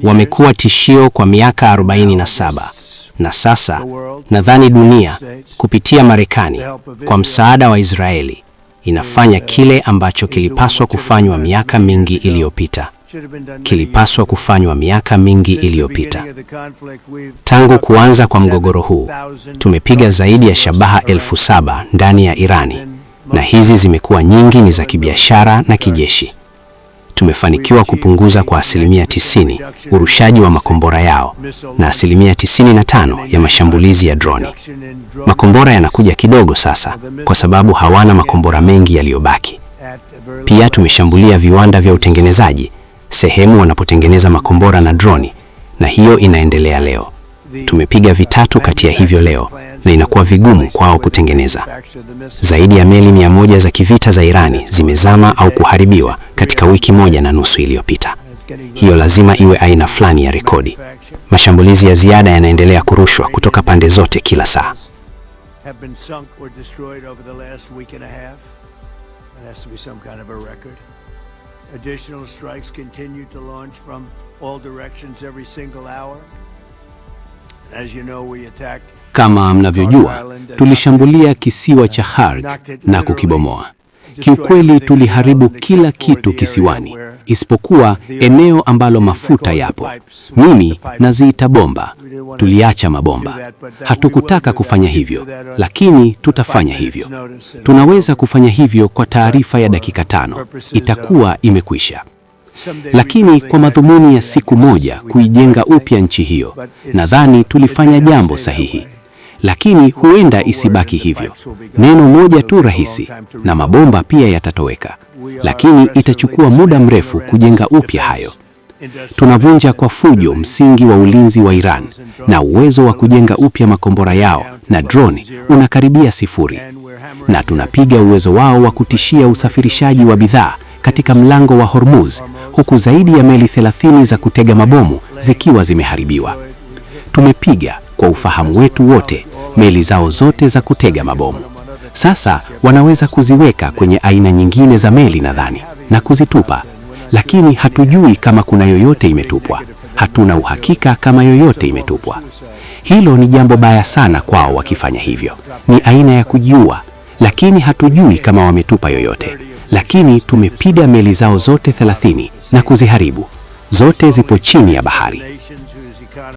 Wamekuwa tishio kwa miaka 47 na sasa nadhani dunia kupitia Marekani kwa msaada wa Israeli inafanya kile ambacho kilipaswa kufanywa miaka mingi iliyopita. Tangu kuanza kwa mgogoro huu, tumepiga zaidi ya shabaha 7,000 ndani ya Irani, na hizi zimekuwa nyingi ni za kibiashara na kijeshi. Tumefanikiwa kupunguza kwa 90% urushaji wa makombora yao na 95% ya mashambulizi ya droni. Makombora yanakuja kidogo sasa kwa sababu hawana makombora mengi yaliyobaki. Pia tumeshambulia viwanda vya utengenezaji, sehemu wanapotengeneza makombora na droni, na hiyo inaendelea leo. Tumepiga vitatu kati ya hivyo leo na inakuwa vigumu kwao kutengeneza. Zaidi ya meli 100 za kivita za Irani zimezama au kuharibiwa katika wiki 1.5 iliyopita. Hiyo lazima iwe aina fulani ya rekodi. Mashambulizi ya ziada yanaendelea kurushwa kutoka pande zote kila saa. Additional strikes continue to launch from all directions every single hour. As you know, we attacked. Kama mnavyojua, tulishambulia kisiwa cha Harg na kukibomoa. Kiukweli tuliharibu kila kitu kisiwani, isipokuwa eneo ambalo mafuta yapo. Mimi naziita bomba. Tuliacha mabomba. Hatukutaka kufanya hivyo, lakini tutafanya hivyo. Tunaweza kufanya hivyo kwa taarifa ya dakika 5. Itakuwa imekwisha. Lakini kwa madhumuni ya siku moja kuijenga upya nchi hiyo, nadhani tulifanya jambo sahihi. Lakini huenda isibaki hivyo. Neno moja tu rahisi na mabomba pia yatatoweka. Lakini itachukua muda mrefu kujenga upya hayo. Tunavunja kwa fujo msingi wa ulinzi wa Iran, na uwezo wa kujenga upya makombora yao na droni unakaribia 0. Na tunapiga uwezo wao wa kutishia usafirishaji wa bidhaa katika mlango wa Hormuz, huku zaidi ya meli 30 za kutega mabomu zikiwa zimeharibiwa. Tumepiga kwa ufahamu wetu wote meli zao zote za kutega mabomu. Sasa wanaweza kuziweka kwenye aina nyingine za meli nadhani na kuzitupa, lakini hatujui kama kuna yoyote imetupwa. Hatuna uhakika kama yoyote imetupwa. Hilo ni jambo baya sana kwao wakifanya hivyo. Ni aina ya kujiua, lakini hatujui kama wametupa yoyote. Lakini tumepiga meli zao zote 30 na kuziharibu. Zote zipo chini ya bahari.